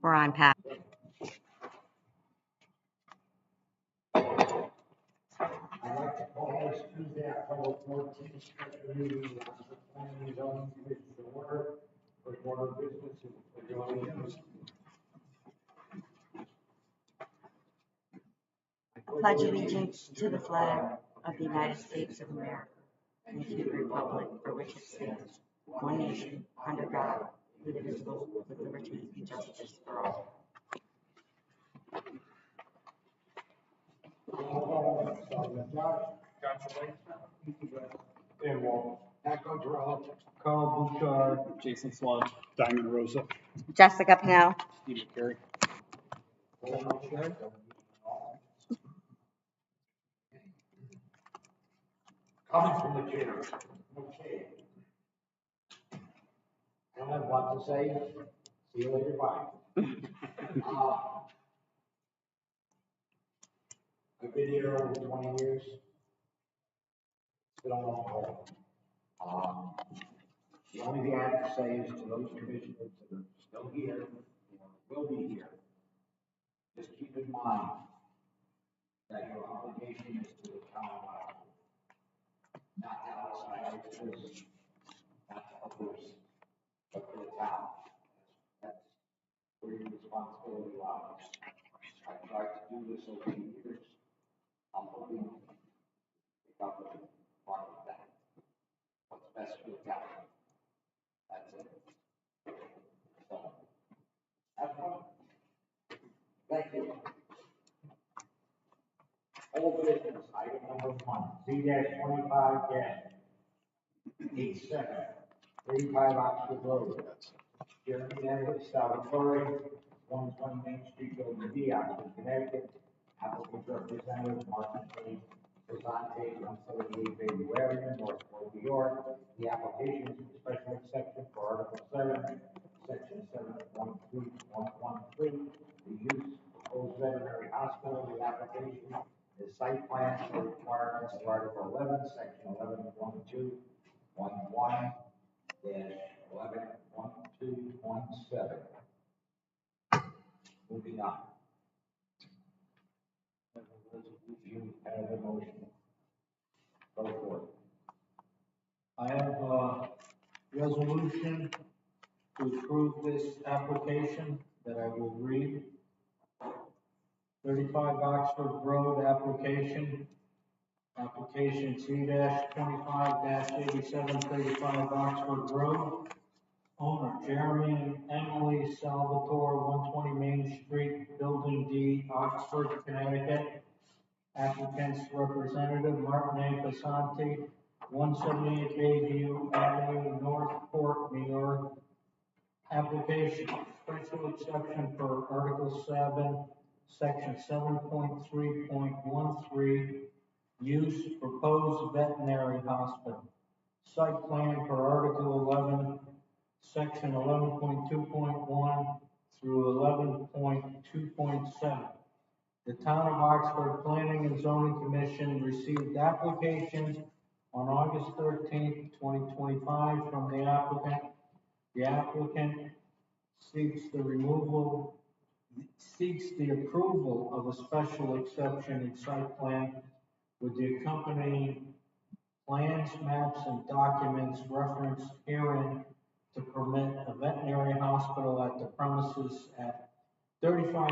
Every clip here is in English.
We're on path. I'd like to call this Tuesday, October 14th, special meeting of the Planning and Zoning Commission to order for water business and for joining us. Pledge allegiance to the flag of the United States of America and to the republic for which it stands, one nation, under God, indivisible, with liberty and justice for all. Dan Wall, Echo Terrell, Carl Bouchard, Jason Swan, Diamond Rosa, Jessica Pennell. Steve McCary. Coming from the chair. Okay. I don't have a lot to say. See you later, bye. I've been here over 20 years. Still on call. The only thing I have to say is to those commissioners that are still here, or will be here, just keep in mind that your obligation is to the town of Rockland, not to outsiders, not to others, but to the town. That's where your responsibility lies. I've tried to do this over the years. I'm hoping to pick up a part of that. What's best for the town. That's it. So, have fun. Thank you. Old business, item number 1, Z-25-87, 35 Oxford Road. Jeremy Edwards, Salvatore, 120 Main Street, Building D, Oxford, Connecticut. Applicant representative Martin A. Rosante, 178 Bayview Avenue, Northport, New York. The application is a special exception for Article 7, Section 7.3.13, the use of proposed veterinary hospital. The application is site plan for requirements of Article 11, Section 11.12.11.11.2.7. Moving on. You have a motion. Go for it. I have a resolution to approve this application that I will read. 35 Oxford Road application. Application C-25-87, 35 Oxford Road. Owner Jeremy and Emily Salvatore, 120 Main Street, Building D, Oxford, Connecticut. Applicant's representative Martin A. Casante, 178 Bayview Avenue, Northport, New York. Application, special exception for Article 7, Section 7.3.13, use proposed veterinary hospital. Site plan for Article 11, Section 11.2.1 through 11.2.7. The Town of Oxford Planning and Zoning Commission received applications on August 13th, 2025 from the applicant. The applicant seeks the approval of a special exception in site plan with the accompanying plans, maps, and documents referenced herein to permit a veterinary hospital at the premises at 35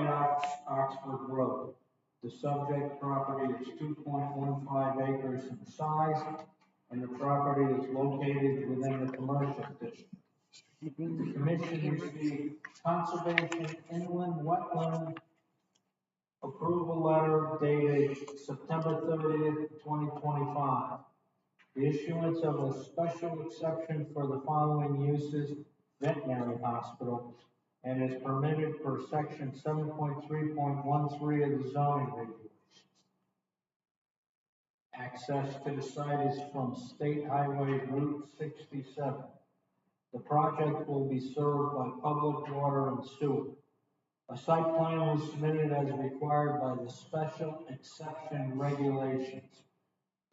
Oxford Road. The subject property is 2.15 acres in size, and the property is located within the commercial district. The Commission received Conservation Inland Wetland Approval Letter dated September 30th, 2025. The issuance of a special exception for the following uses: veterinary hospital, and is permitted per Section 7.3.13 of the zoning regulations. Access to the site is from State Highway Route 67. The project will be served by public water and sewer. A site plan was submitted as required by the special exception regulations.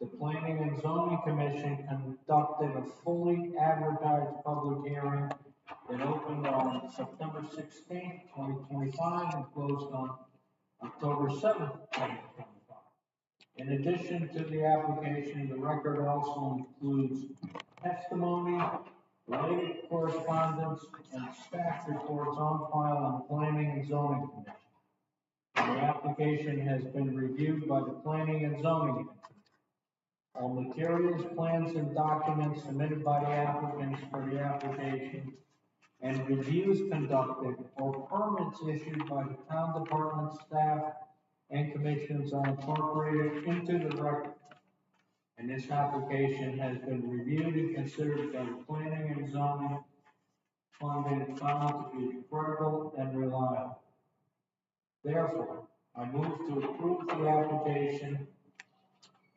The Planning and Zoning Commission conducted a fully advertised public hearing that opened on on September 16th, 2025, and closed on October 7th, 2025. In addition to the application, the record also includes testimony, related correspondence, and staff reports on file on the Planning and Zoning Commission. The application has been reviewed by the Planning and Zoning Commission. All materials, plans, and documents submitted by the applicants for the application and reviews conducted or permits issued by the town department staff and commissions are incorporated into the record. And this application has been reviewed and considered by the Planning and Zoning and found to be credible and reliable. Therefore, I move to approve the application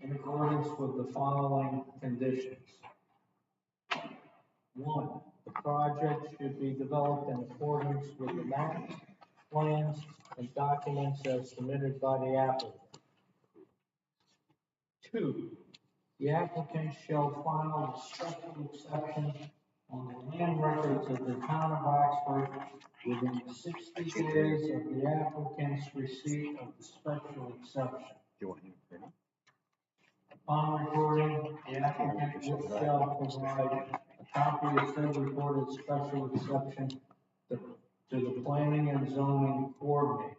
in accordance with the following conditions. 1, the project should be developed in accordance with the maps, plans, and documents as submitted by the applicant. 2, the applicant shall file a special exception on the land records of the town of Oxford within 60 days of the applicant's receipt of the special exception. Upon recording, the applicant shall provide a copy of said recorded special exception to the Planning and Zoning Coordinator.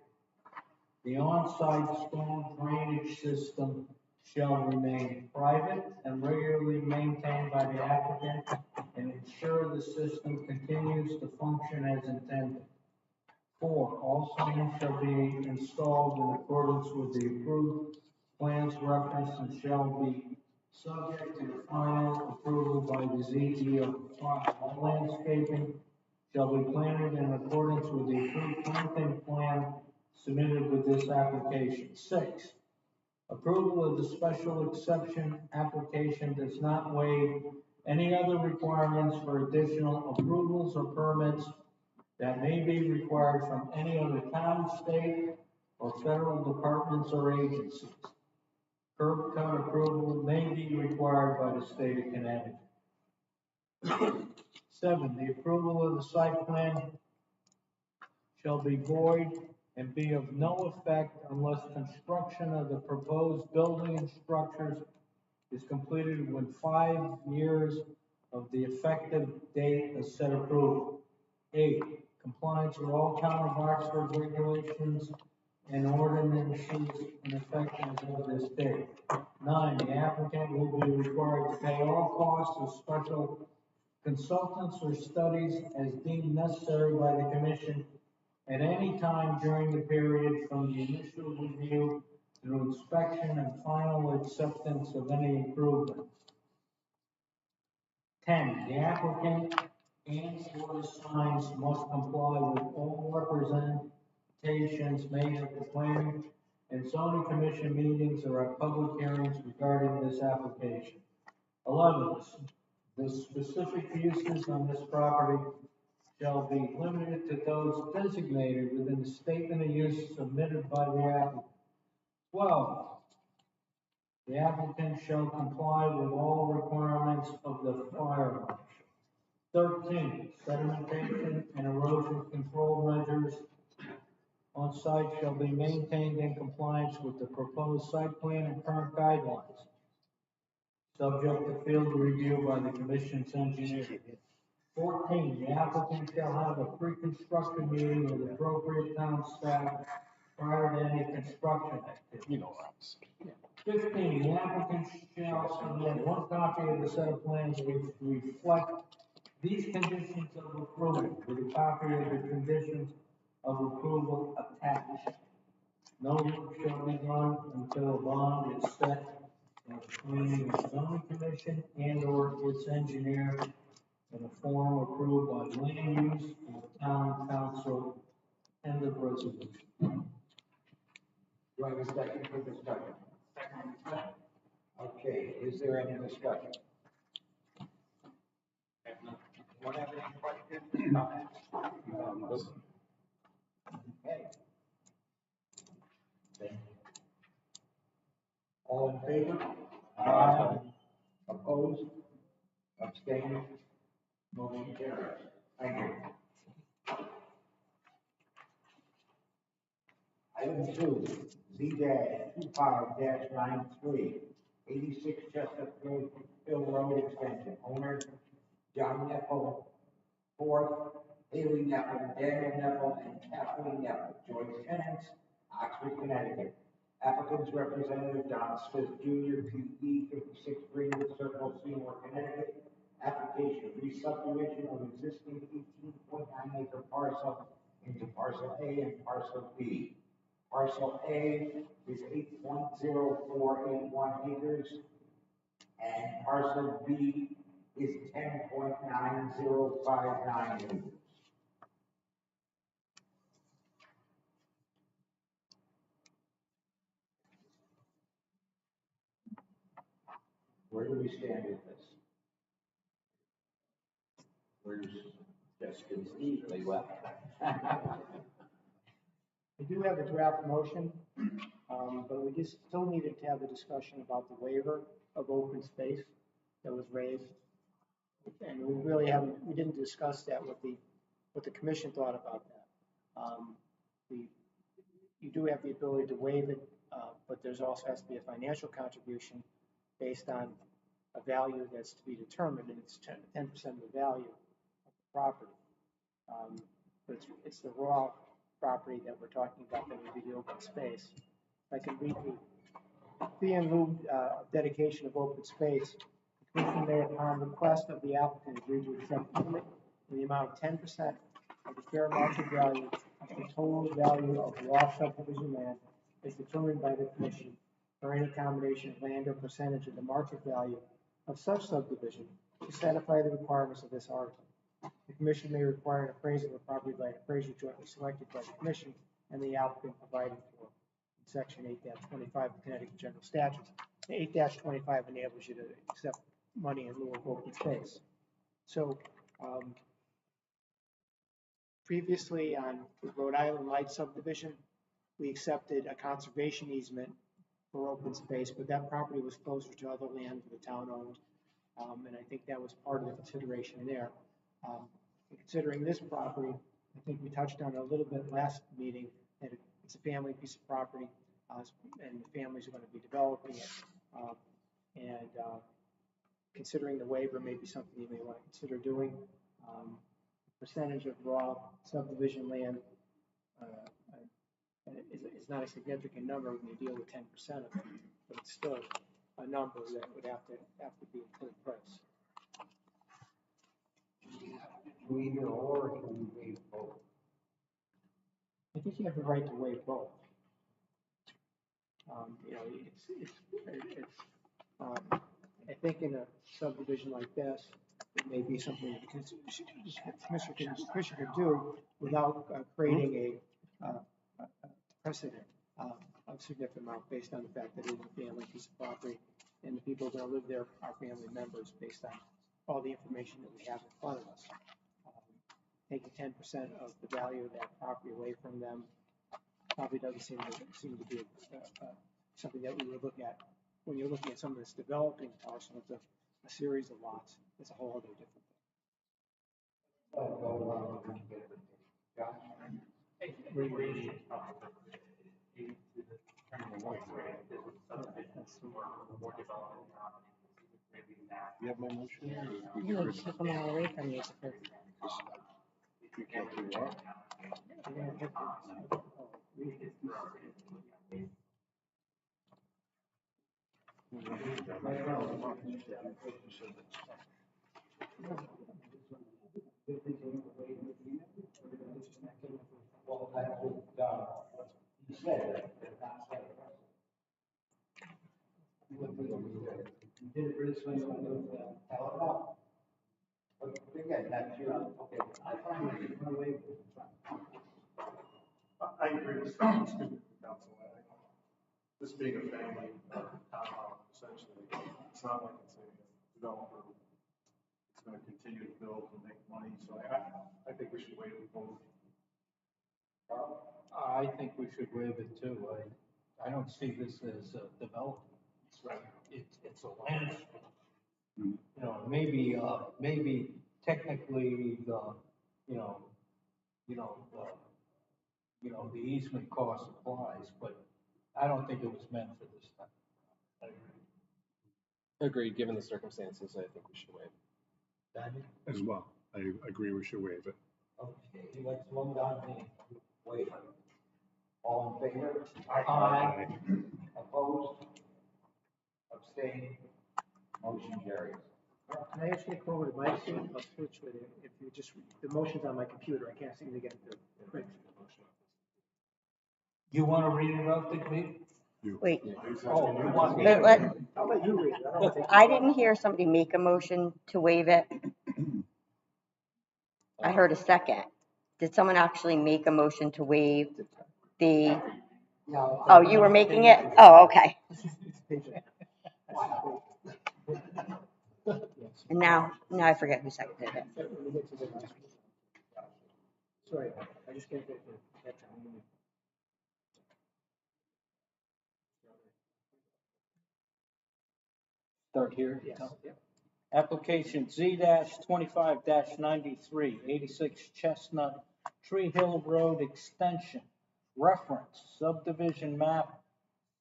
The on-site storm drainage system shall remain private and regularly maintained by the applicant and ensure the system continues to function as intended. 4, all signs shall be installed in accordance with the approved plans referenced and shall be subject to the final approval by the ZEO. 5, all landscaping shall be planted in accordance with the approved planting plan submitted with this application. 6, approval of the special exception application does not waive any other requirements for additional approvals or permits that may be required from any other town, state, or federal departments or agencies. Curb cut approval may be required by the state of Connecticut. 7, the approval of the site plan shall be void and be of no effect unless construction of the proposed building and structures is completed within 5 years of the effective date of said approval. 8, compliance with all town of Oxford regulations and ordinances in effect as of this date. 9, the applicant will be required to pay all costs of special consultants or studies as deemed necessary by the commission at any time during the period from the initial review through inspection and final acceptance of any improvements. 10, the applicant and or the signs must comply with all representations made at the Planning and Zoning Commission meetings or at public hearings regarding this application. 11, the specific uses on this property shall be limited to those designated within the statement of use submitted by the applicant. 12, the applicant shall comply with all requirements of the fire marshal. 13, sedimentation and erosion control measures on site shall be maintained in compliance with the proposed site plan and current guidelines, subject to field review by the commission's engineer. 14, the applicant shall have a pre-construction meeting with appropriate town staff prior to any construction activity. 15, the applicant shall submit one copy of the set of plans which reflect these conditions of approval with a copy of the conditions of approval attached. No work shall be done until a bond is set by the Planning and Zoning Commission and or its engineer in a form approved by land use and town council. End of resolution. Do I have a second for discussion? Okay, is there any discussion? Anyone have any questions, comments? Okay. All in favor? Aye. Opposed? Abstained? Motion carries. Thank you. Z-25-93, 86 Chestnut Hill Road Extension, owner John Nepple, fourth, Haley Nepple, Daniel Nepple, and Kathleen Nepple, joint tenants, Oxford, Connecticut. Applicant's representative, Don Smith Jr., P.E., 56 Greenwood Circle, Seymour, Connecticut. Application re-subdivision of existing 18.9 acre parcel into parcel A and parcel B. Parcel A is 8.0481 acres, and parcel B is 10.9059 acres. Where do we stand with this? Where's Jessica and Steve? They left. We do have a draft motion, but we just still needed to have a discussion about the waiver of open space that was raised. And we really haven't, we didn't discuss that what the commission thought about that. You do have the ability to waive it, but there's also has to be a financial contribution based on a value that's to be determined, and it's 10% of the value of the property. But it's the raw property that we're talking about that would be the open space. If I can read the fee in lieu of dedication of open space, the commission may, upon request of the applicant, agree to accept payment in the amount of 10% of the fair market value of the total value of raw subdivision land as determined by the commission for any combination of land or percentage of the market value of such subdivision to satisfy the requirements of this article. The commission may require an appraisal of property by an appraiser jointly selected by the commission and the applicant provided for in section 8-25 of the Connecticut General Statutes. The 8-25 enables you to accept money in lieu of open space. So previously on the Rhode Island Light subdivision, we accepted a conservation easement for open space, but that property was closer to other land that the town owned. And I think that was part of the consideration there. Considering this property, I think we touched on it a little bit last meeting, that it's a family piece of property, and the families are going to be developing it. Considering the waiver may be something you may want to consider doing. Percentage of raw subdivision land is not a significant number when you deal with 10% of it, but it's still a number that would have to be put in place. Do either or can we waive both? I think you have the right to waive both. I think in a subdivision like this, it may be something that the commission could do without creating a precedent of significant amount based on the fact that it is a family piece of property and the people that live there are family members based on all the information that we have in front of us. Taking 10% of the value of that property away from them probably doesn't seem to be something that we would look at when you're looking at some of this developing parcel. It's a series of lots. It's a whole other different You have my motion? You would take them all away from you. You can't do what? Well, that's what he said, but not said. You did it really so you want to tell it up. But again, that's your, okay, I find it no way. I agree with council. This being a family townhouse, essentially, it's not like it's a developer. It's going to continue to build and make money. So I think we should wait with both. I think we should waive it too. I don't see this as a development. It's a land. You know, maybe technically the you know, the easement cost applies, but I don't think it was meant for this time. Agreed, given the circumstances, I think we should waive. Daniel? As well. I agree we should waive it. Okay, let's vote on the waiver. All in favor? Aye. Opposed? Abstained? Motion carries. Can I actually come over to my seat? I'll switch with you. If you just, the motion's on my computer, I can't seem to get the print. You want to read it out to me? Wait, Oh, you want me? let, I'll let you read it. I don't think. I didn't hear somebody make a motion to waive it. I heard a second. Did someone actually make a motion to waive the, oh, you were making it? Oh, okay. And now I forget who seconded it. Let me get to the last one. Sorry, I just can't get that time. Start here. Yes, yep. Application Z-25-93, 86 Chestnut Tree Hill Road Extension. Reference subdivision map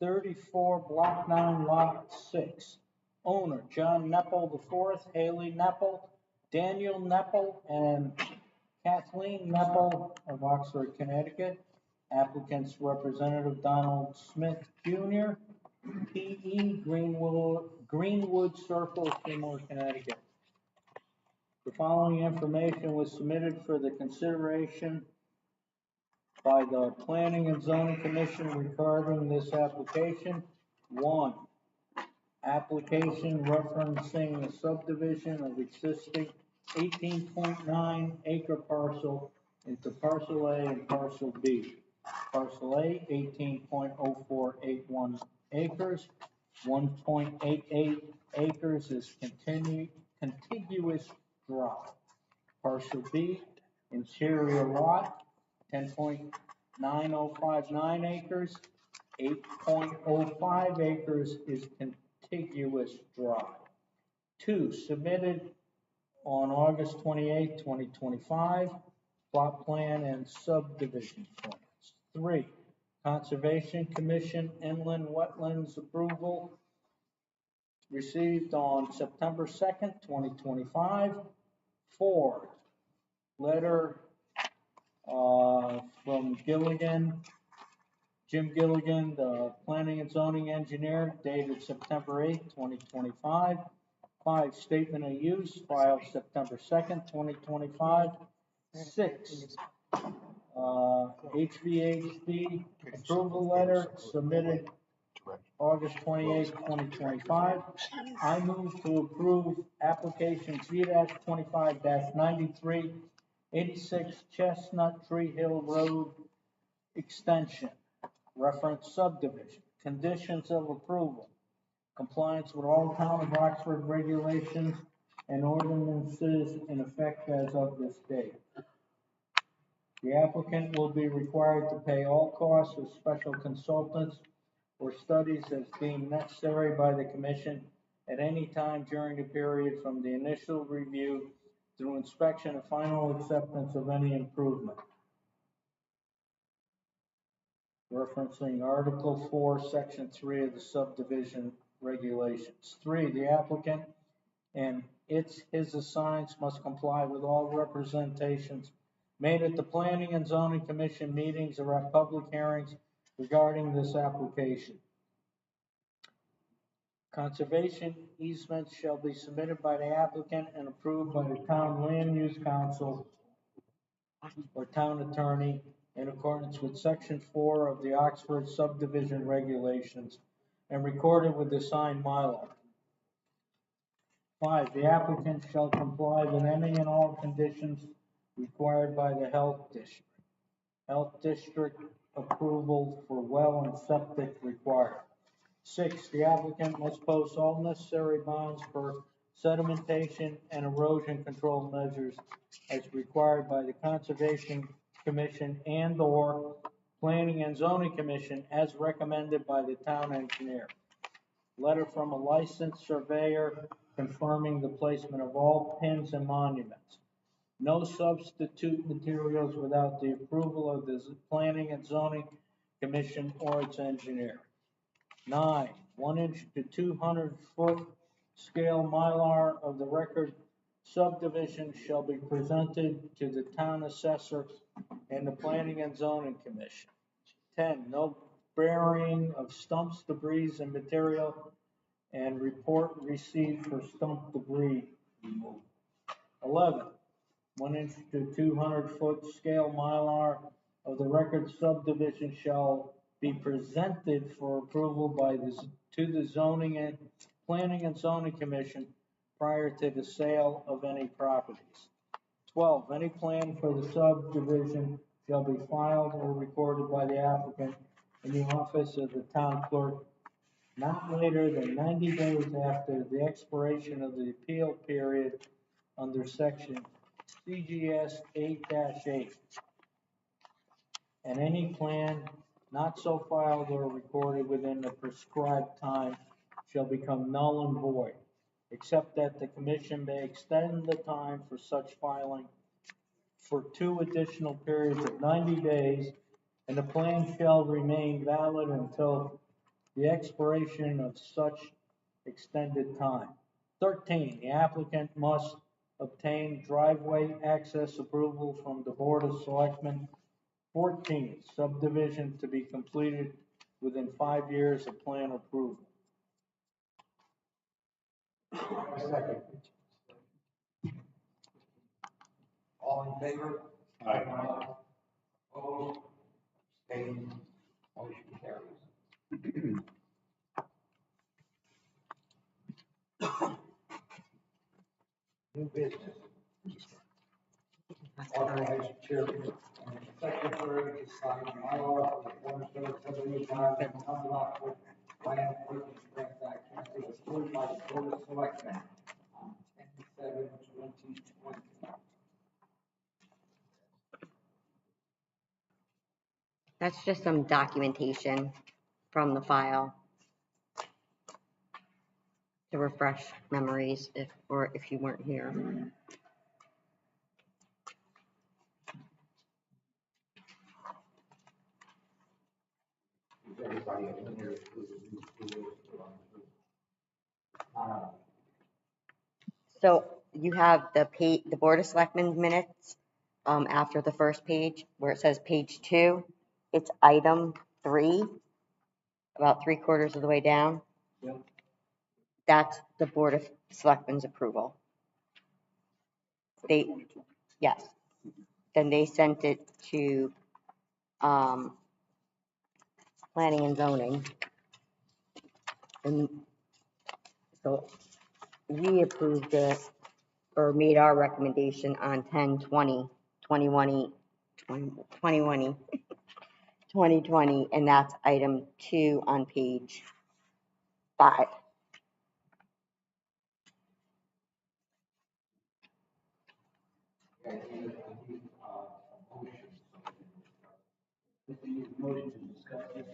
34, block 9, lot 6. Owner John Nepple IV, Haley Nepple, Daniel Nepple, and Kathleen Nepple of Oxford, Connecticut. Applicant's representative Donald Smith Jr., PE Greenwood Circle, Seymour, Connecticut. The following information was submitted for the consideration by the Planning and Zoning Commission regarding this application. 1, application referencing the subdivision of existing 18.9 acre parcel into parcel A and parcel B. Parcel A, 18.0481 acres, 1.88 acres is contiguous drive. Parcel B, interior lot, 10.9059 acres, 8.05 acres is contiguous drive. 2, submitted on August 28, 2025, plot plan and subdivision plans. 3, Conservation Commission inland wetlands approval received on September 2nd, 2025. 4, letter from Jim Gilligan, the planning and zoning engineer, dated September 8th, 2025. 5, statement of use filed September 2nd, 2025. 6, HVAC approval letter submitted August 28th, 2025. I move to approve application Z-25-93, 86 Chestnut Tree Hill Road Extension. Reference subdivision. Conditions of approval. Compliance with all town of Oxford regulations and ordinances in effect as of this date. The applicant will be required to pay all costs of special consultants or studies as deemed necessary by the commission at any time during the period from the initial review through inspection and final acceptance of any improvement. Referencing Article 4, Section 3 of the subdivision regulations. 3, the applicant and his assigns must comply with all representations made at the Planning and Zoning Commission meetings or at public hearings regarding this application. Conservation easements shall be submitted by the applicant and approved by the town land use council or town attorney in accordance with Section 4 of the Oxford subdivision regulations and recorded with the signed Mylar. 5, the applicant shall comply with any and all conditions required by the health district. Health district approval for well and septic required. 6, the applicant must post all necessary bonds for sedimentation and erosion control measures as required by the Conservation Commission and/or Planning and Zoning Commission as recommended by the town engineer. Letter from a licensed surveyor confirming the placement of all pins and monuments. no substitute materials without the approval of the Planning and Zoning Commission or its engineer. 9, 1-inch to 200-foot scale Mylar of the record subdivision shall be presented to the town assessor and the Planning and Zoning Commission. 10, no burying of stumps, debris, and material, and report received for stump debris removal. 11, 1-inch to 200-foot scale Mylar of the record subdivision shall be presented for approval to the zoning and Planning and Zoning Commission prior to the sale of any properties. 12, any plan for the subdivision shall be filed or recorded by the applicant in the office of the town clerk not later than 90 days after the expiration of the appeal period under section CGS 8-8. And any plan not so filed or recorded within the prescribed time shall become null and void, except that the commission may extend the time for such filing for 2 additional periods of 90 days, and the plan shall remain valid until the expiration of such extended time. 13, the applicant must obtain driveway access approval from the Board of Selectmen. 14, subdivision to be completed within 5 years of plan approval. Second. All in favor? Aye. Opposed? Abstained? Motion carries. New business. Authorize chairman and secretary to sign bylaw for the cornerstone subdivision and unlawful land purchase transaction as approved by the Board of Selectmen on 10/7/2020. That's just some documentation from the file to refresh memories if you weren't here. Is everybody familiar with the So you have the Board of Selectmen minutes after the first page where it says page 2. It's item 3, about 3/4 of the way down. Yep. That's the Board of Selectmen's approval. Yes. Then they sent it to Planning and Zoning. And so we approved it or made our recommendation on 10/20/2020, and that's item 2 on page 5. motion to discuss this.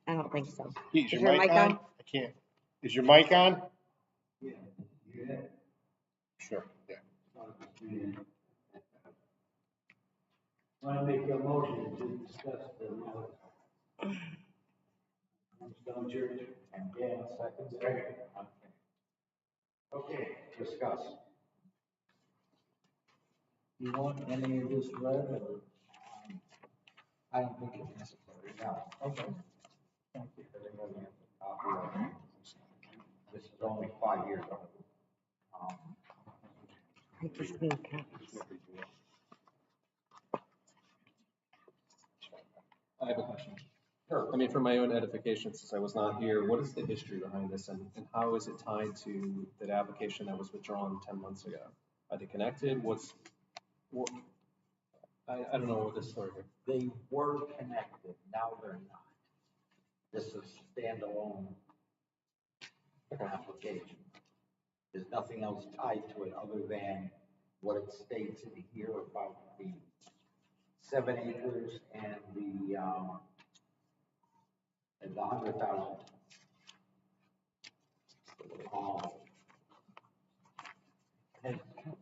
I don't think so. Is Is your your mic mic on? on? I can't. Is your mic on? Yeah. Sure, yeah. Want to make a motion to discuss the Stone Church and Dan second. Okay, discuss. You want any of this read or? I don't think it's necessary now. Okay. Thank you. This is only 5 years old. I just need copies. I have a question. I mean, for my own edification, since I was not here, what is the history behind this and how is it tied to that application that was withdrawn 10 months ago? Are they connected? I don't know what this story here. They were connected, now they're not. This is standalone application. There's nothing else tied to it other than what it states in here about the 7 acres and the 100,000.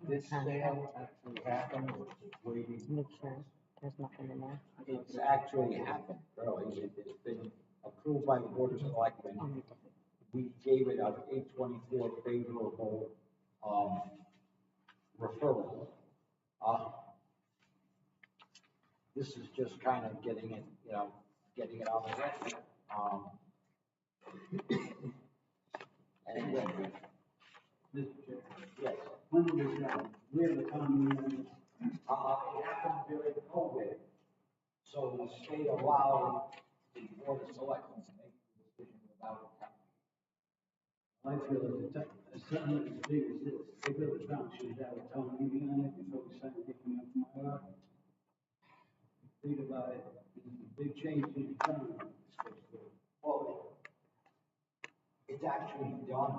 this sale actually happened, or just waiting? Make sure there's nothing in there. It's actually happened, really. It's been approved by the Board of Selectmen. We gave it an 824 favorable, referral. This is just kind of getting it, getting it on the record. And, Mr. Chair, yes, when did this happen? Where the town meeting? it happened during COVID, so the state allowed the Board of Selectmen to make the decision without a town. I feel that something as big as this, they feel the town should have a town meeting on it before we start taking up my yard. Think about it, this is a big change in the town. Well, it's actually done,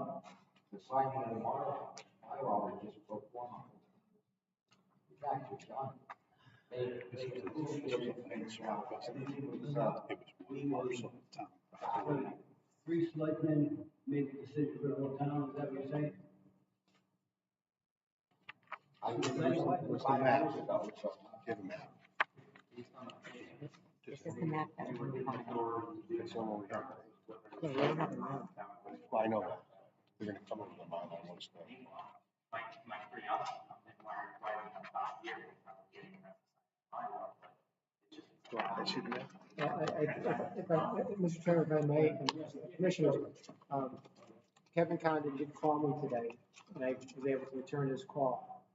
the signing of the bylaw is just pro forma. It's actually done. They approved it. Three selectmen made the decision for the whole town, is that what you're saying? I was there 5 hours ago, so. Give him that. This is the map that we're gonna find. It's all over here. Yeah, we don't have a map. Well, I know that. They're gonna come up with a mile on one step. My curiosity comes in why we have 5 years without getting that bylaw, but it's just. I should know. Mr. Chairman, if I may, and Commissioners, Kevin Condon did call me today, and I was able to return his call.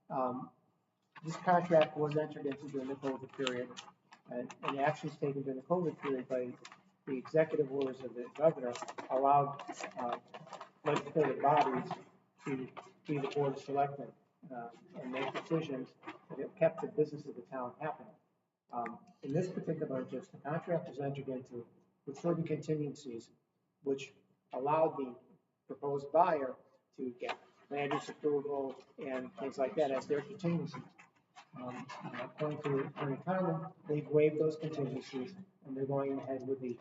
This contract was entered into during the COVID period, and actions taken during the COVID period by the executive orders of the governor allowed legislative bodies to be the Board of Selectmen and make decisions that have kept the business of the town happening. In this particular instance, the contract was entered into with certain contingencies, which allowed the proposed buyer to get land use approval and things like that as their contingencies. According to Attorney Condon, they've waived those contingencies, and they're going ahead with the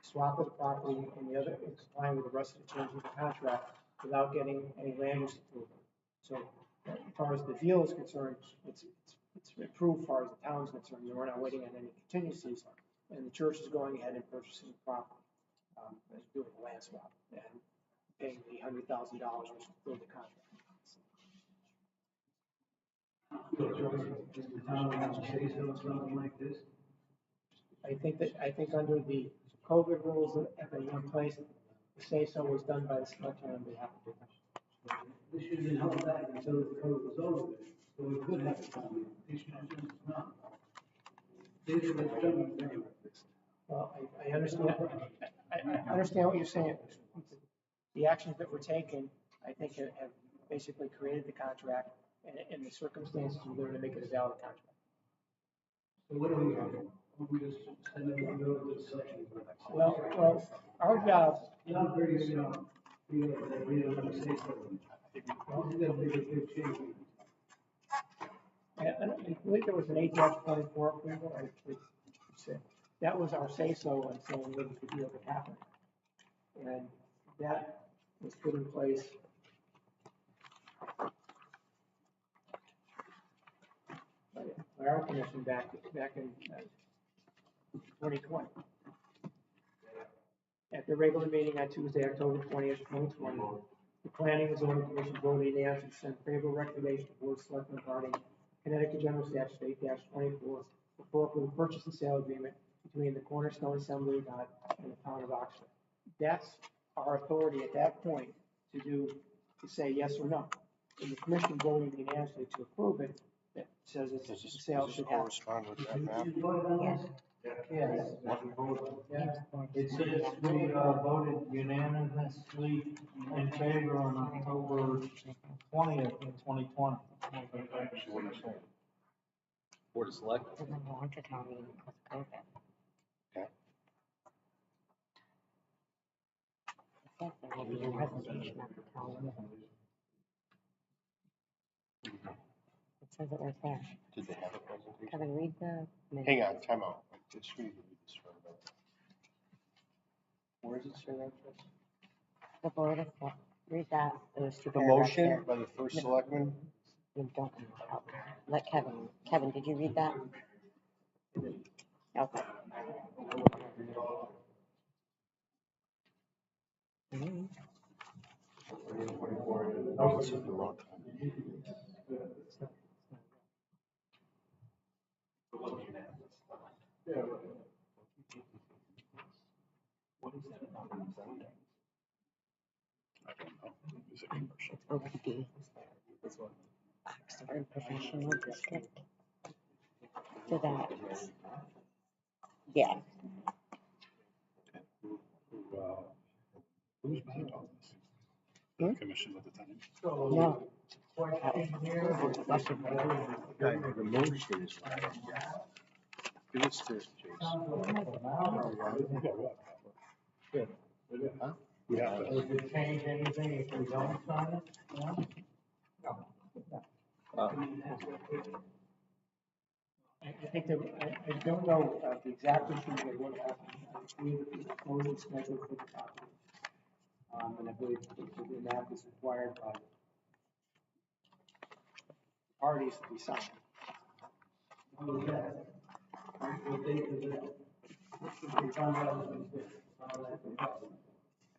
swap of the property and the other, complying with the rest of the terms of the contract without getting any land use approval. So as far as the deal is concerned, it's approved as far as the town is concerned. We're not waiting on any contingencies, and the church is going ahead and purchasing the property, as doing a land swap and paying the $100,000 which for the contract. Does the town have to say so, something like this? I think under the COVID rules that have been in place, the say-so was done by the selectmen on behalf of the town. This should have been held back until the code was over, so we could have a town meeting. This should have been, no. This is what's coming down. Well, I understand, I understand what you're saying. The actions that were taken, I think have basically created the contract, and the circumstances were there to make it a valid contract. So what do we do? We just send them to go to the section. Well, our job, Not very, we don't have to say something. This is gonna be a big change. I believe there was an 8-24 approval, that was our say-so on saying whether the deal could happen. And that was put in place by our commission back in 2020. At the regular meeting on Tuesday, October 20th, 2020, the Planning and Zoning Commission voted unanimously to send favorable recommendation to Board of Selectmen regarding Connecticut General Statute 8-24, for the purchase and sale agreement between the Cornerstone Assembly of God and the town of Oxford. That's our authority at that point to say yes or no. And the commission voted unanimously to approve it, that says it's the sale should happen. Correspond with that map? You voted on this? Yes. It says we voted unanimously in favor on October 20th, 2020. Board of Selectmen. Doesn't belong to town meeting because of COVID. Okay. It says there will be a presentation at the town meeting. It says it right there. Did they have a presentation? Kevin, read the minutes. Hang on, time out. Just read this for a minute. Where does it say that? The board of, read that, those two The paragraphs motion there. by the first selectman You don't know. Let Kevin, did you read that? Okay. Mhm. OPD. Oxford Professional District. So that, yeah. Who's behind all this? Hmm? The commission at the time? No. That was a question for you. The motion is right. Give this to Jason. Huh? We have to. Does it change anything if we don't sign it? No? I think that, I don't know the exact issues that would happen. I believe that the closing schedule for the property. And I believe the map is required by the parties to be signed. What date is it? We found out it was this.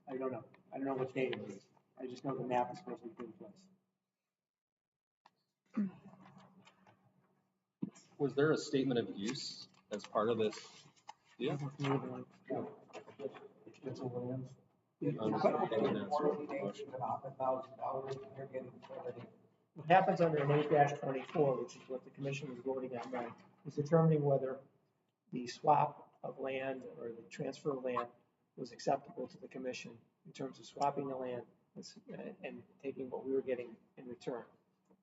I don't know. I don't know what date it is. I just know the map is supposed to be put in place. Was there a statement of use as part of this deal? What happens under an 8-24, which is what the commission is voting on now, is determining whether the swap of land or the transfer of land was acceptable to the commission in terms of swapping the land and taking what we were getting in return.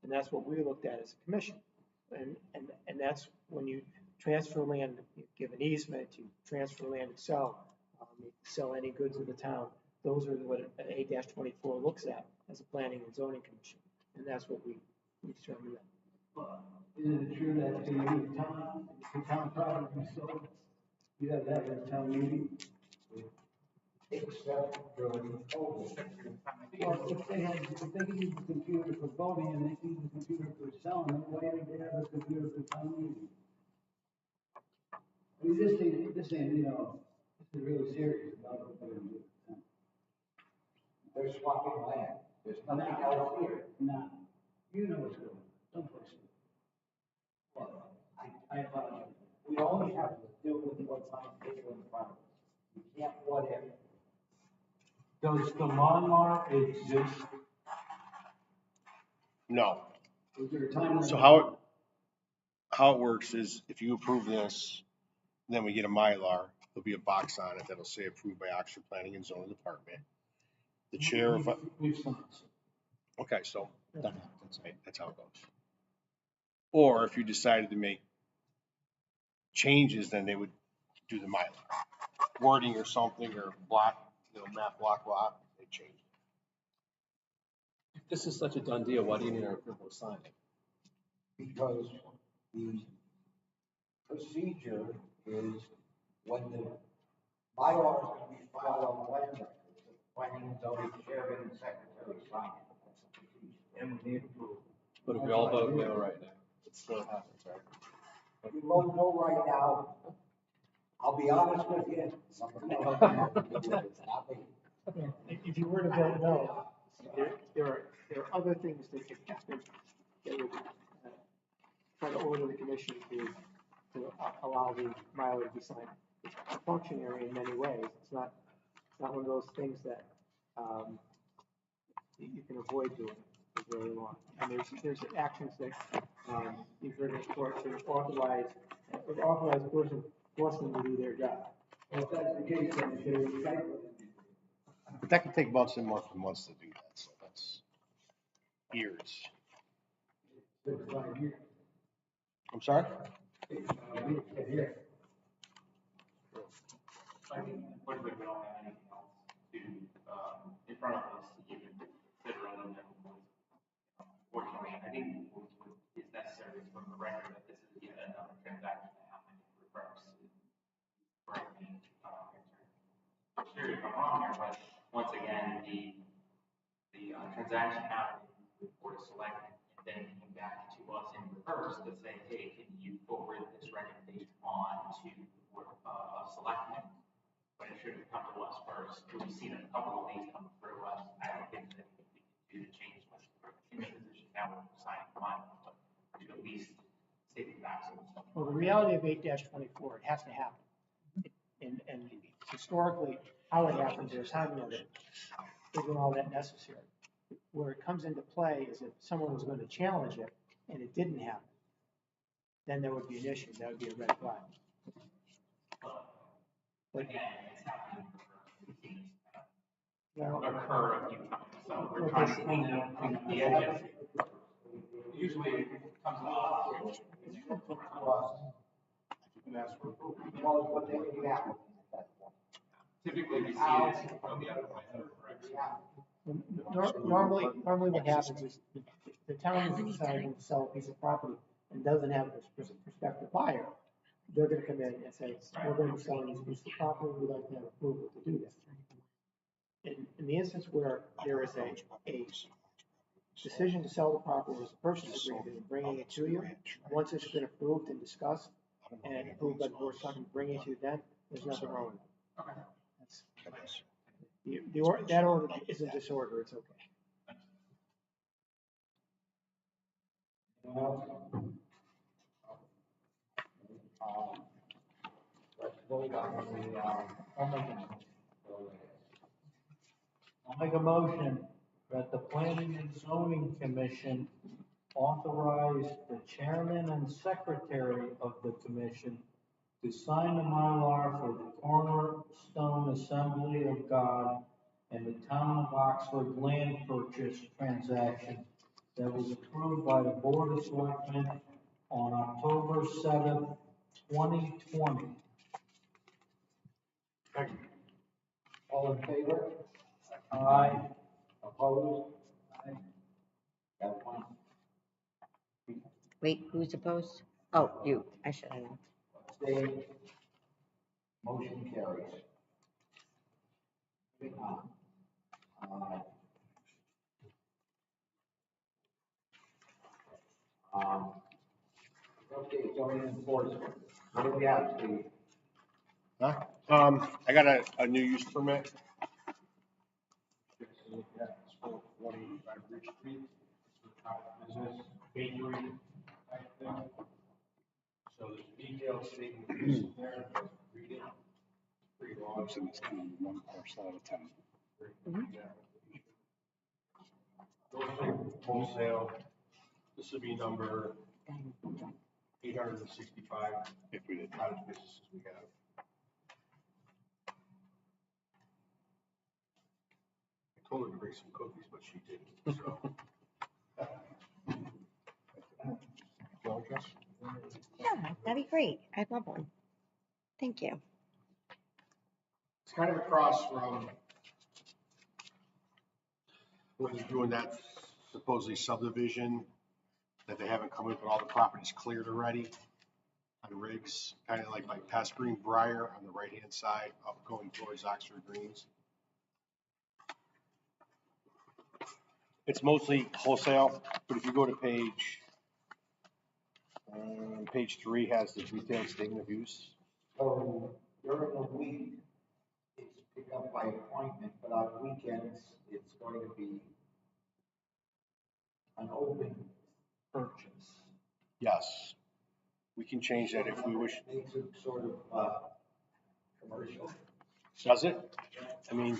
And that's what we looked at as a commission. And that's when you transfer land, you give an easement, you transfer land to you sell any goods in the town. Those are what an 8-24 looks at as a planning and zoning commission. And that's what we determined that. Is it true that the town property sold, you have that in town meeting? Except during COVID. Well, if they can use the computer for voting and they can use the computer for selling it, why don't they have a computer for town meeting? I mean, this ain't, this is really serious about what we're doing. They're swapping land. There's nothing else here. Nah, you know what's going on, don't push it. Well, I apologize. We only have to deal with what's on the table in front of us. We can't what if. Does the Monmar exist? No. Is there a time? So how it works is if you approve this, then we get a Mylar, there'll be a box on it that'll say approved by Oxford Planning and Zoning Department. The chair of, We've seen this. okay, so that's how it goes. Or if you decided to make changes, then they would do the Mylar. Wording or something, or map block, they change it. If this is such a done deal, why do you need our approval to sign it? Because the procedure is when the bylaw is going to be filed on the land record, the planning and zoning chairman and secretary sign it. That's the procedure. And we need approval. But if we all vote no right now, it still happens, right? If you vote no right now, I'll be honest with you, somebody else will have to do it. It's not me. If you were to vote no, there are other things that could happen that would try to order the commission to allow the Mylar to be signed. It's functionary in many ways. It's not one of those things that you can avoid doing for very long. And there's actions that you've heard in court to authorize a person, force them to do their job. Well, if that's the case, then it should be site plan. But that can take months and months and months to do that, so that's years. 5 years. I'm sorry? 5 years, yeah. I mean, unfortunately, we don't have anything else to, in front of us to even consider other than, unfortunately, I think what is necessary is from the record that this is yet another transaction that happened in reverse. Correct me, I'm sure if I'm wrong here, but once again, the transaction happened with Board of Selectmen in then came back to us in reverse to say, hey, can you forward this recommendation on to a selectman? But it should have come to us first. We've seen a couple of these come through us. I don't think that we can do the change with in the position now we're signing on, but to at least state the facts of the stuff. Well, the reality of 8-24, it has to happen. And historically, how it happens, there's timing of it, isn't all that necessary. Where it comes into play is if someone was going to challenge it and it didn't happen, then there would be an issue. That would be a red flag. But again, it's happening in reverse. We've seen this Well, occur a few times. So we're trying to clean the edges. Usually it comes off. And that's for approval. Well, what they would happen at that point. Typically we see it from the other way, correct? Normally what happens is the town is deciding to sell a piece of property and doesn't have a prospective buyer. They're going to come in and say, we're going to be selling this piece of property, we'd like to have approval to do that. In the instance where there is a decision to sell the property as a purchase agreement and bringing it to you, once it's been approved and discussed and approved by the board of selectmen, bringing it to you then, there's nothing wrong with it. That order isn't disorder, it's okay. Let's vote on the, I'll make a motion that the Planning and Zoning Commission authorize the chairman and secretary of the commission to sign the Mylar for the Cornerstone Assembly of God and the Town of Oxford land purchase transaction that was approved by the Board of Selectmen on October 7th, 2020. all in favor? Aye. Opposed? Aye. Got one. Wait, who's opposed? Oh, you. I should have known. Abstained. Motion carries. Moving on. Okay, zoning enforcement. What do we have, Steve? Huh? I got a new use permit. It's for 185 Bridge Street. It's for private business, bakery type thing. So there's detailed statement of use there, read it. Pretty long. It's kind of one parcel at a time. Wholesale, this would be number 865 If we did. cottage businesses we have. I told her to bring some cookies, but she didn't, so. Yeah, that'd be great. I'd love one. Thank you. It's kind of across from where they're doing that supposedly subdivision that they haven't come in, but all the property's cleared already on Riggs, kind of like by past Greenbrier on the right-hand side, up going towards Oxford Greens. It's mostly wholesale, but if you go to page 3 has the detailed statement of use. So during the week, it's picked up by appointment, but on weekends, it's going to be an open purchase. Yes, we can change that if we wish. Makes it sort of, commercial. Does it? I mean,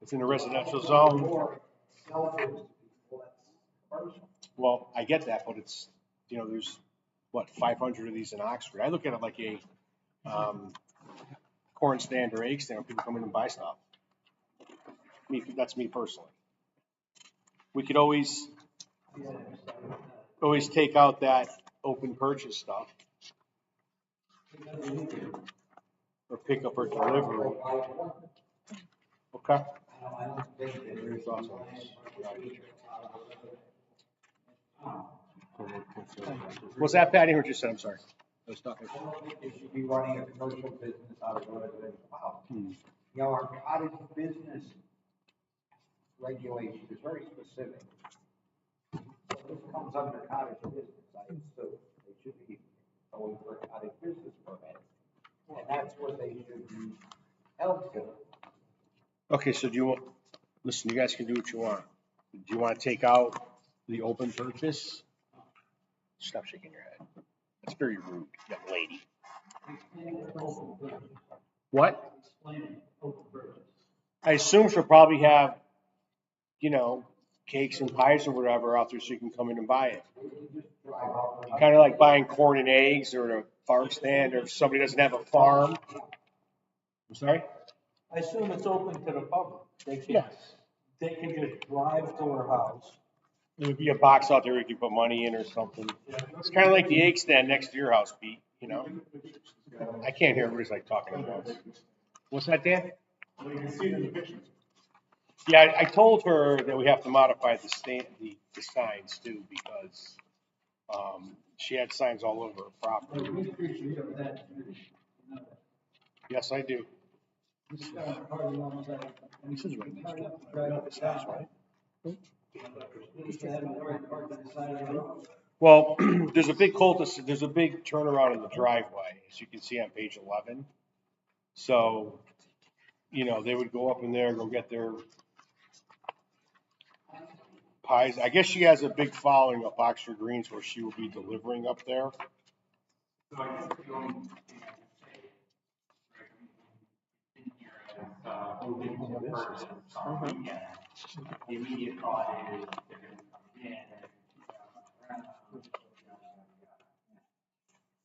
it's in a residential zone. Or sell goods to people, that's commercial. Well, I get that, but it's, there's, 500 of these in Oxford. I look at it like a corn stand or egg stand, people come in and buy stuff. That's me personally. We could always take out that open purchase stuff. Or pick up or delivery. Okay. I don't think that Your there's thoughts on this? Was that Patty or just said, I'm sorry? I was talking. I don't think they should be running a commercial business out of a residential house. You know, our cottage business regulation is very specific. This comes under cottage business, I assume. They should be going for a cottage business permit. And that's what they should be held to. Okay, so do you want, listen, you guys can do what you want. Do you want to take out the open purchase? Stop shaking your head. That's very rude, young lady. What? I assume she'll probably have, you know, cakes and pies or whatever out there so you can come in and buy it. Kind of like buying corn and eggs or at a farm stand, or if somebody doesn't have a farm. I'm sorry? I assume it's open to the public. Yes. They can just drive to her house. There would be a box out there you can put money in or something. It's kind of like the egg stand next to your house, Pete, you know? I can't hear everybody's like talking about it. What's that, Dan? Well, you can see it in the pictures. Yeah, I told her that we have to modify the signs too, because, she had signs all over her property. Yes, I do. This is right next to this house, right? Well, there's a big cul-de-sac, there's a big turnaround in the driveway, as you can see on page 11. So, you know, they would go up in there, go get their pies. I guess she has a big following up Oxford Greens where she will be delivering up there. So I guess the only thing I can say, right, in here is, open to purchase on weekend. The immediate thought is they're gonna come in and,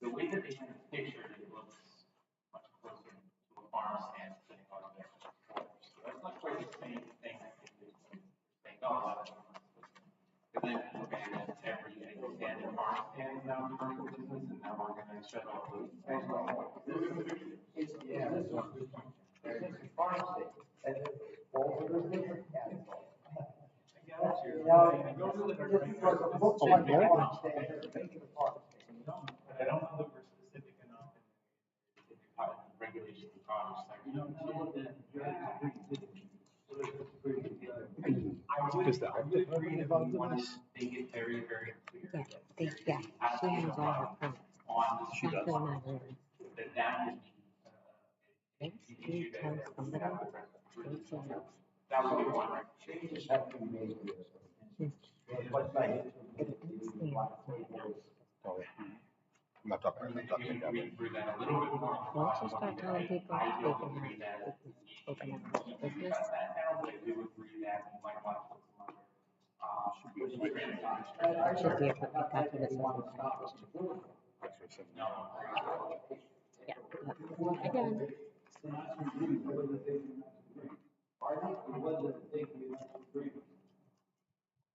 the way that they have it pictured, it looks much closer to a farm stand than it was there. So that's not quite the same thing I think they think, oh, that's. But then, okay, then every standard farm stand is now commercial business, and now we're gonna shut off those. Yeah, this is farm state. And all of the different categories. But I don't know that we're specific enough in the regulation of farm section. I would agree that we want to make it very, very clear. Yeah, she has all her permits. She does. Not really not her. That would be. Thanks, he tells somebody. That would be one, right? Changes have to be made here. What's like? I'm not talking, I'm talking about Read through that a little bit more. Once you start telling people I they don't can agree that. open up a business, Cut that down, but I do agree that you might want to put some other, should be a copy that says it's No. yeah. Again,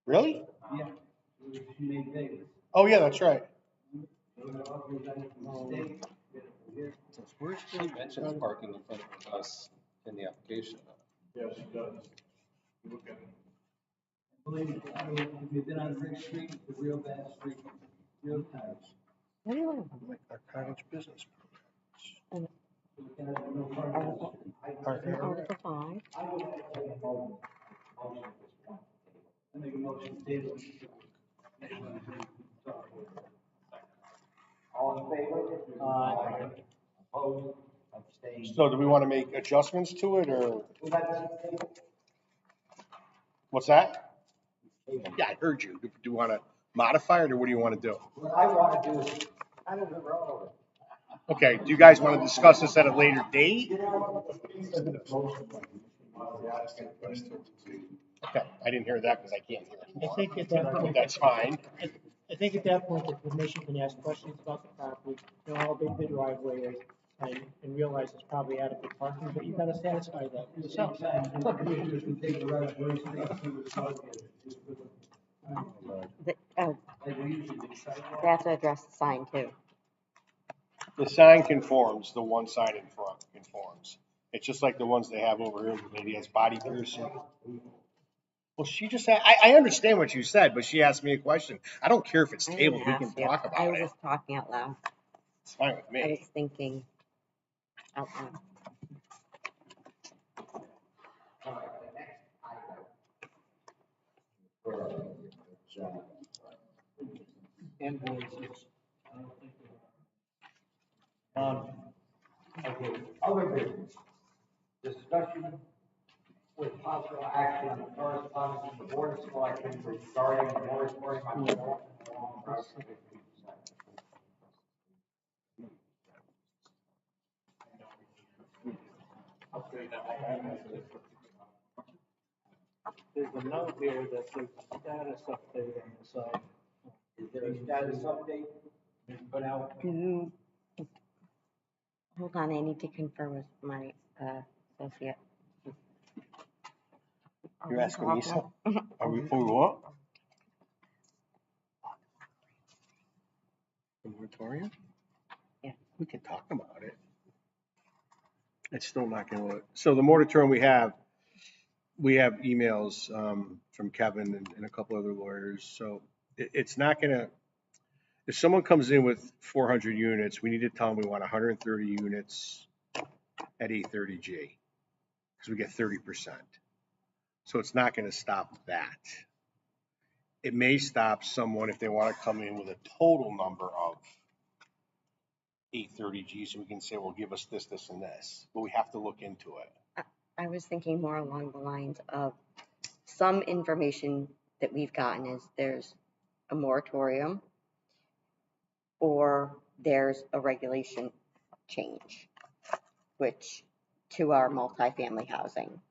Really? Oh, yeah, that's right. Where's she mentions parking in front of us in the application? Yes, it does. You look at it. Believe me, I mean, if you've been on Brick Street, it's a real bad street, real tight. what do you want? Like our cottage business. And No parking. Article 5. I make a motion to table. All in favor? Opposed? Abstained? So do we want to make adjustments to it, or We got this table? what's that? Yeah, I heard you. Do you want to modify it, or what do you want to do? What I want to do is, I don't know. Okay, do you guys want to discuss this at a later date? Okay, I didn't hear that because I can't hear I it. think at that point, That's fine. I think at that point, the commission can ask questions about the property, know how big the driveway is, and realize it's probably adequate parking, but you've got to satisfy that yourself. They have to address the sign too. The sign conforms, the one sign in front conforms. It's just like the ones they have over here, the lady has body piercing. Well, she just said, I understand what you said, but she asked me a question. I don't care if it's I tabled, didn't we can ask you. talk I about was it. just talking out loud. It's fine with I was me. thinking out loud. All right, the next item. invoices. I don't think there are. Okay, other business. Discussion with possible action on the correspondence of the Board of Selectmen regarding the moratorium on development along Route 67. There's a note here that says status update on the side. Is there a status update? Put out. Hold on, I need to confer with my associate. You're asking me something? Are we what? The moratorium? Yeah. We can talk about it. It's still not gonna work. So the moratorium we have emails from Kevin and a couple other lawyers. So it's not gonna, if someone comes in with 400 units, we need to tell them we want 130 units at 830G because we get 30%. So it's not gonna stop that. It may stop someone if they want to come in with a total number of 830G, so we can say, well, give us this, this, and this, but we have to look into it. I was thinking more along the lines of some information that we've gotten is there's a moratorium or there's a regulation change, which to our multifamily housing.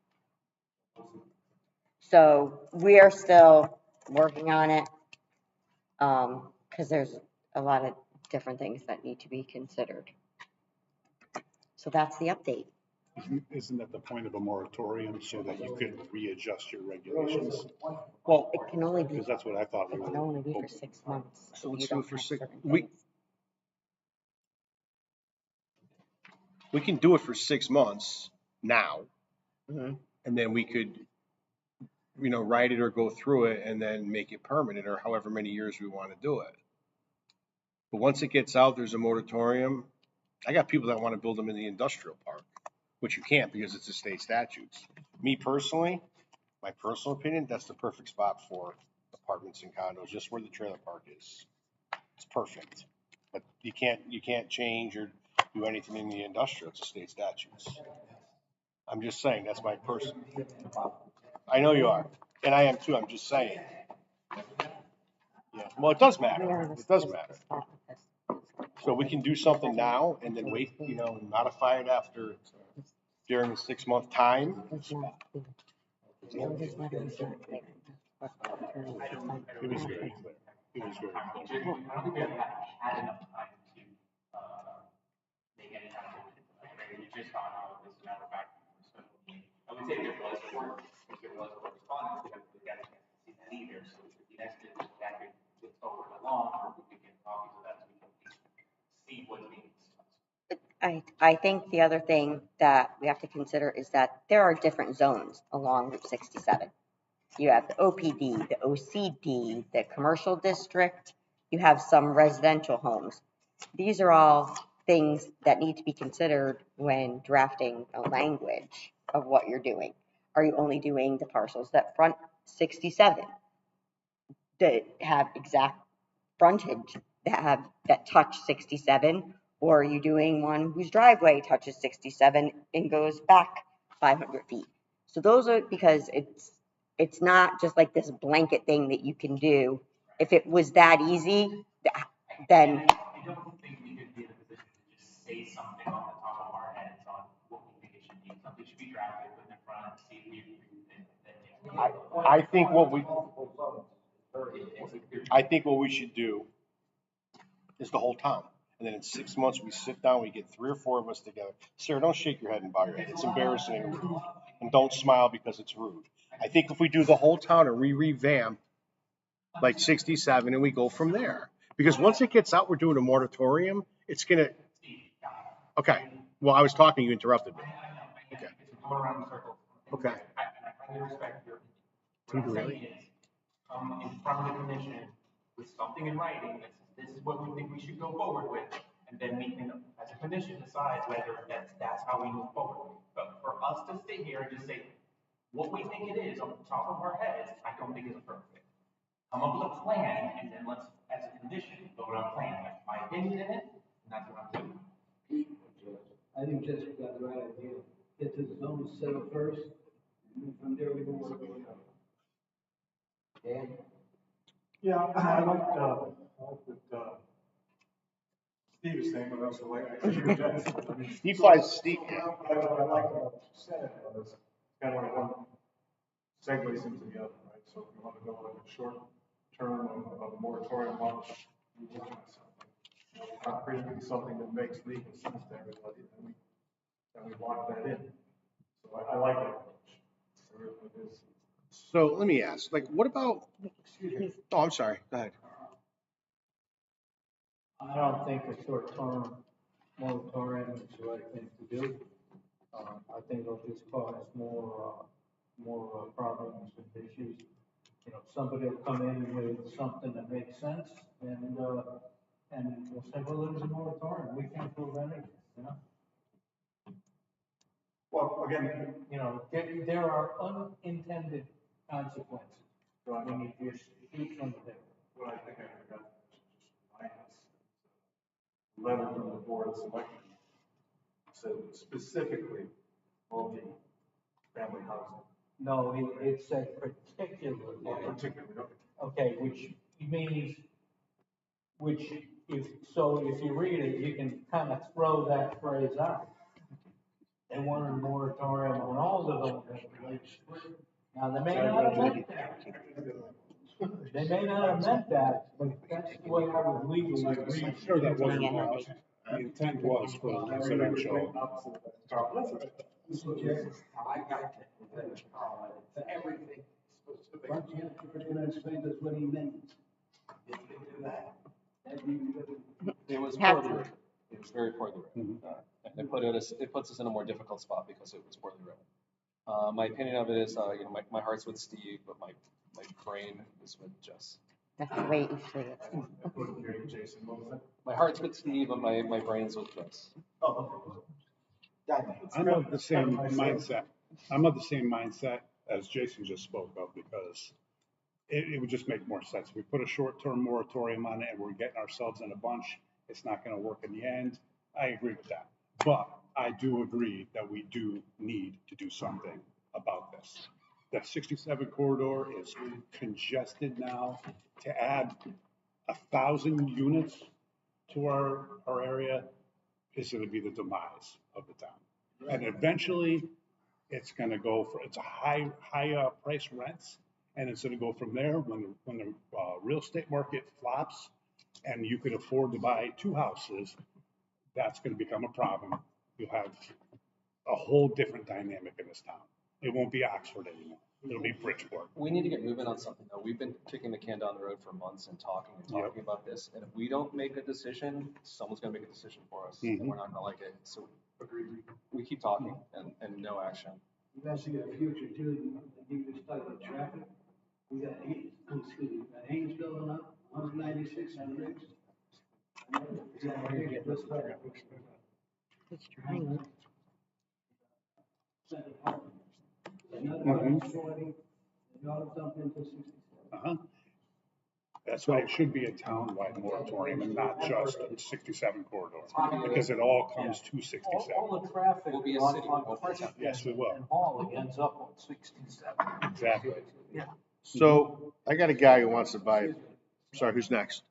So we are still working on it because there's a lot of different things that need to be considered. So that's the update. Isn't that the point of a moratorium, so that you can readjust your regulations? Well, It can only be, Because that's what I thought. it can only be for 6 months. So let's You do don't it for have 6 certain we- things. we can do it for 6 months now, Mhm. and then we could, write it or go through it and then make it permanent, or however many years we want to do it. But once it gets out, there's a moratorium. I got people that want to build them in the industrial park, which you can't because it's a state statutes. Me personally, my personal opinion, that's the perfect spot for apartments and condos, just where the trailer park is. It's perfect. But you can't change or do anything in the industrial, it's a state statutes. I'm just saying, that's my personal. I know you are, and I am too, I'm just saying. Yeah, well, it does matter, it does matter. So we can do something now and then wait, and modify it after, during the 6-month time. It's not clear. So this letter is not clear. What the attorney is like. It was very clear. It was very clear. I don't think we have had enough time to make any kind of, we just found out this, as a matter of fact, special meeting. I would say if there was correspondence, we haven't got a chance to see that either, so it should be next to that gets forward along, or we can copies of that so we can see what's being discussed. I think the other thing that we have to consider is that there are different zones along Route 67. You have the OPD, the OCD, the commercial district, you have some residential homes. These are all things that need to be considered when drafting a language of what you're doing. Are you only doing the parcels that front 67 that have exact frontage that touch 67? Or are you doing one whose driveway touches 67 and goes back 500 feet? So those are, because it's not just like this blanket thing that you can do. If it was that easy, then. I don't think we could be in a position to just say something off the top of our heads on what we think it should be. Something should be drafted, put in front, see if we agree with it, then. I think what we should do is the whole town. And then in 6 months, we sit down, we get 3 or 4 of us together. Sarah, don't shake your head and bow your head. It's embarrassing and rude. And don't smile because it's rude. I think if we do the whole town and we revamp like 67 and we go from there. Because once it gets out, we're doing a moratorium, it's gonna, okay. Well, I was talking, you interrupted me. Okay. Going around in circles. Okay. I highly respect your. What I'm saying is, come in front of the commission with something in writing that says, this is what we think we should go forward with, and then we can, as a commission, decide whether that's how we move forward. But for us to sit here and just say, what we think it is on the top of our heads, I don't think is appropriate. Come up with a plan, and then let's, as a commission, what I'm saying, that's my opinion in it, and that's what I'm doing. I think Jessica got the right idea. Get to the zone, settle first, and then from there we go work our way up. Dan? Yeah, I like what Steve is saying, but also like, I agree with Jess. I mean, Steve likes Steve, yeah. What I like about what you said was kind of like one segues into the other, right? So if you want to go like a short term of a moratorium on, you work on something. You know, concretely something that makes legal sense to everybody, and we lock that in. So I like that approach. It really is. So let me ask, like, what about, oh, I'm sorry, go ahead. I don't think a short-term moratorium is the right thing to do. I think it'll just cause more problems and issues. You know, somebody will come in with something that makes sense, and we'll say, well, there's a moratorium, we can't prove anything, you know? Well, again, You know, there are unintended consequences when you just shoot from the hip. what I think I forgot to remind us, letter from the board of selection said specifically multi-family housing. No, it said particularly. Particularly, Okay, which means, if you read it, you can kind of throw that phrase out. They wanted a moratorium on all development related. Now, they may not have meant that. They may not have meant that, but that's the way I would legally read. I'm sure that wasn't, the intent was for residential. I got to everything specific. Why don't you have to come in and explain to us what he meant? Did you do that? That'd be good. It was Have poorly to. written. It was very poorly written. And it puts us in a more difficult spot because it was poorly written. My opinion of it is, you know, my heart's with Steve, but my brain is with Jess. That's the way you say it. I couldn't hear you, Jason, what was that? My heart's with Steve, but my brain's with Jess. Oh, I'm of the same mindset. I'm of the same mindset as Jason just spoke of, because it would just make more sense. We put a short-term moratorium on it and we're getting ourselves in a bunch. It's not going to work in the end. I agree with that. But I do agree that we do need to do something about this. That 67 corridor is congested now. To add 1,000 units to our area is going to be the demise of the town. And eventually, it's going to go for, it's a high price rents, and it's going to go from there when the real estate market flops, and you could afford to buy 2 houses. That's going to become a problem. You'll have a whole different dynamic in this town. It won't be Oxford anymore. It'll be Bridgeport. We need to get moving on something though. We've been kicking the can down the road for months and talking about this. And if we don't make a decision, someone's gonna make a decision for us, and we're not gonna like it. So we keep talking and no action. You guys see the future too, you just talk about traffic. We got Haynes building up, 196 on Riggs. It's trying. Another 140, and all dump into 67. That's why it should be a town-wide moratorium and not just 67 corridor, because it all comes to 67. All the traffic We'll be a on city. Preston Yes, we will. and Hawley ends up on 67. Exactly. Yeah. So I got a guy who wants to buy it. Sorry, who's next?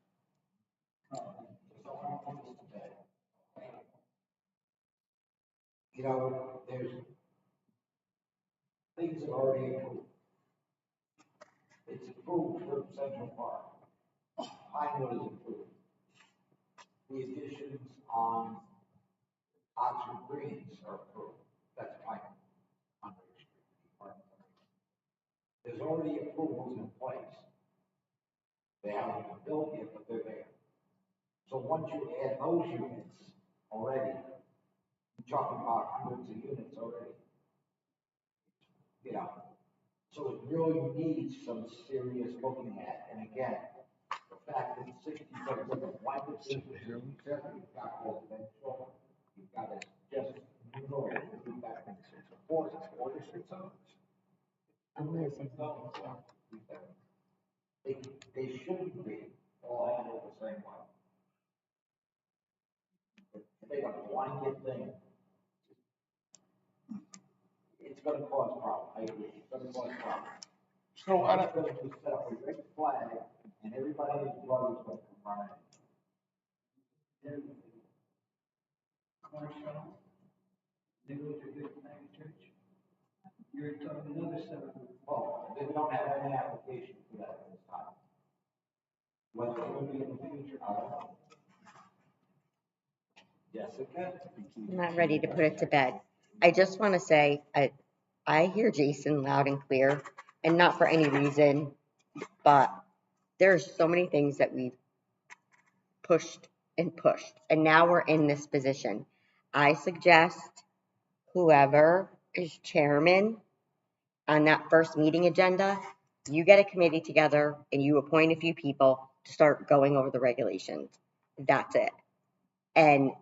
You know, there's things that are already approved. It's approved for Central Park. Pinewood is approved. The additions on Oxford Greens are approved. That's Pinewood on Ridge Street. There's already approvals in place. They haven't been built yet, but they're there. So once you add those units already, you're talking about hundreds of units already. You know, so it really needs some serious looking at. And again, the fact that 67, why would this be here? You've got residential, you've got it just, you've got 46 hours. They shouldn't be all handled the same way. blanket thing, it's gonna cause problems, I agree, it's gonna cause problems. So I I'm don't, gonna just set up a red flag, and everybody in the brother's gonna come running. Marshall, they go to Good Night Church. You're talking another seven. Well, they don't have any application for that at this time. Whether it will be in the future, I don't know. Jessica? I'm not ready to put it to bed. I just want to say, I hear Jason loud and clear, and not for any reason, but there's so many things that we've pushed and pushed, and now we're in this position. I suggest whoever is chairman on that first meeting agenda, you get a committee together and you appoint a few people to start going over the regulations. That's it. And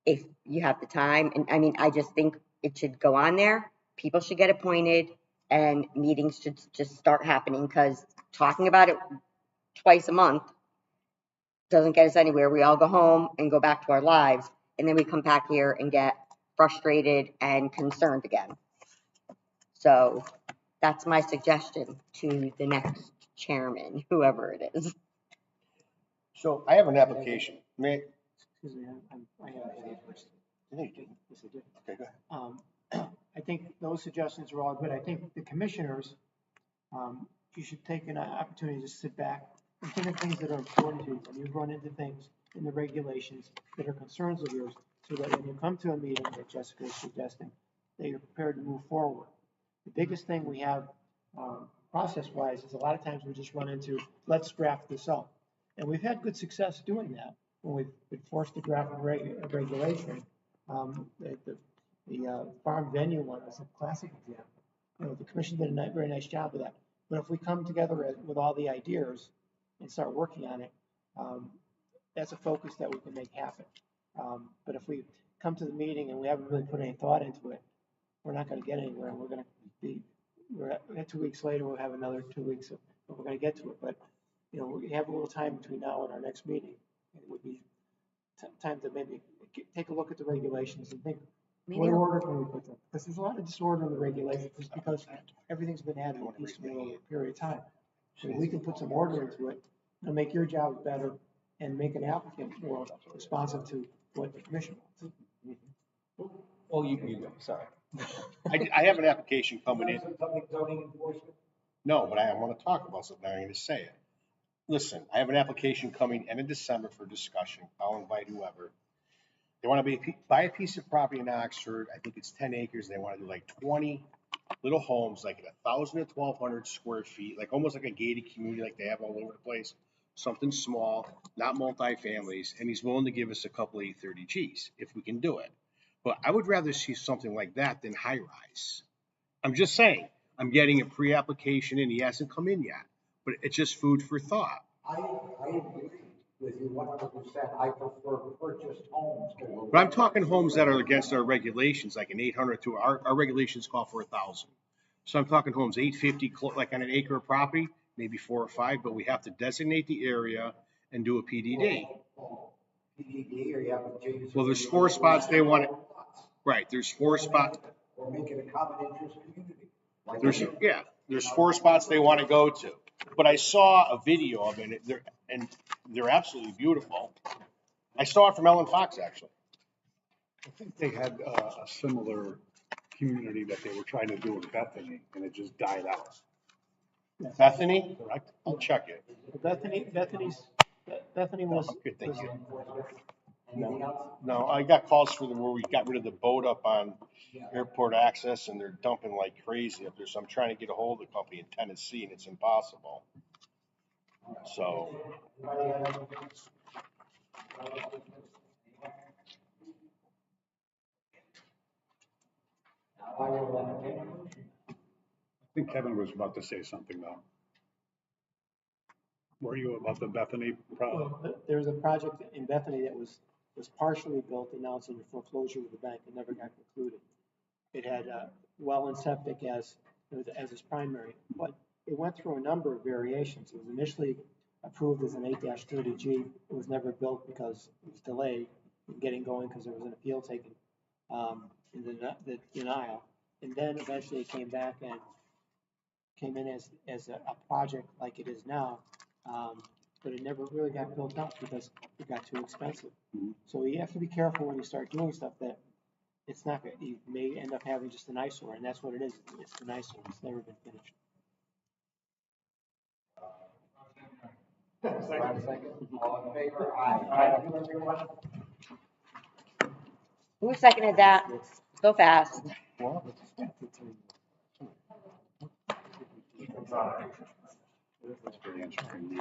if you have the time, and I mean, I just think it should go on there. People should get appointed and meetings should just start happening, because talking about it twice a month doesn't get us anywhere. We all go home and go back to our lives, and then we come back here and get frustrated and concerned again. So that's my suggestion to the next chairman, whoever it is. so I have an application. May, Excuse me, I have a first. no, you didn't. Yes, I did. Okay, go ahead. I think those suggestions are all good. I think the commissioners, you should take an opportunity to sit back and think of things that are important to you. And you've run into things in the regulations that are concerns of yours, so that when you come to a meeting that Jessica is suggesting, that you're prepared to move forward. The biggest thing we have, process-wise, is a lot of times we just run into, let's draft this up. And we've had good success doing that when we've been forced to draft a regulation. The farm venue one is a classic example. You know, the commission did a very nice job of that. But if we come together with all the ideas and start working on it, that's a focus that we can make happen. But if we come to the meeting and we haven't really put any thought into it, we're not going to get anywhere. And we're at 2 weeks later, we'll have another 2 weeks, but we're going to get to it. But, you know, we have a little time between now and our next meeting. It would be time to maybe take a look at the regulations and think, what order can we put them? Because there's a lot of disorder in the regulations, just because everything's been added piecemeal over a period of time. So we can put some order into it, and make your job better, and make an applicant more responsive to what the commission wants. Well, you go, sorry. I have an application coming in. Something zoning enforcement? No, but I want to talk about something. I'm going to say it. Listen, I have an application coming end of December for discussion. I'll invite whoever. They want to buy a piece of property in Oxford. I think it's 10 acres. They want to do like 20 little homes, like 1,000 to 1,200 square feet, like almost like a gated community like they have all over the place. Something small, not multi-families. And he's willing to give us a couple of 830Gs if we can do it. But I would rather see something like that than high rise. I'm just saying, I'm getting a pre-application and he hasn't come in yet, but it's just food for thought. I agree with you 100%. I prefer purchased homes. But I'm talking homes that are against our regulations, like an 800 to our regulations call for 1,000. So I'm talking homes 850, like on an acre of property, maybe 4 or 5, but we have to designate the area and do a PDD. PDD, or you have a James. Well, there's 4 spots they want it. Right, there's 4 spots. Or make it a common interest community. There's 4 spots they want to go to. But I saw a video of it, and they're absolutely beautiful. I saw it from Ellen Fox, actually. I think they had a similar community that they were trying to do in Bethany, and it just died out. Bethany? Correct? I'll check it. Bethany was. Okay, thank you. Anything else? No, I got calls for where we got rid of the boat up on airport access, and they're dumping like crazy up there. So I'm trying to get a hold of the company in Tennessee, and it's impossible. So. I think Kevin was about to say something though. Were you about the Bethany problem? Well, there's a project in Bethany that was partially built, and now it's under foreclosure with the bank. It never got concluded. It had well and septic as its primary, but it went through a number of variations. It was initially approved as an 8-30G. It was never built because it was delayed. getting going because there was an appeal taken in the denial. And then eventually it came back and came in as a project like it is now. But it never really got built up because it got too expensive. So you have to be careful when you start doing stuff that it's not, you may end up having just an eyesore, and that's what it is. It's an eyesore. It's never been finished. All in favor? Aye. Who seconded that? So fast. That's very interesting.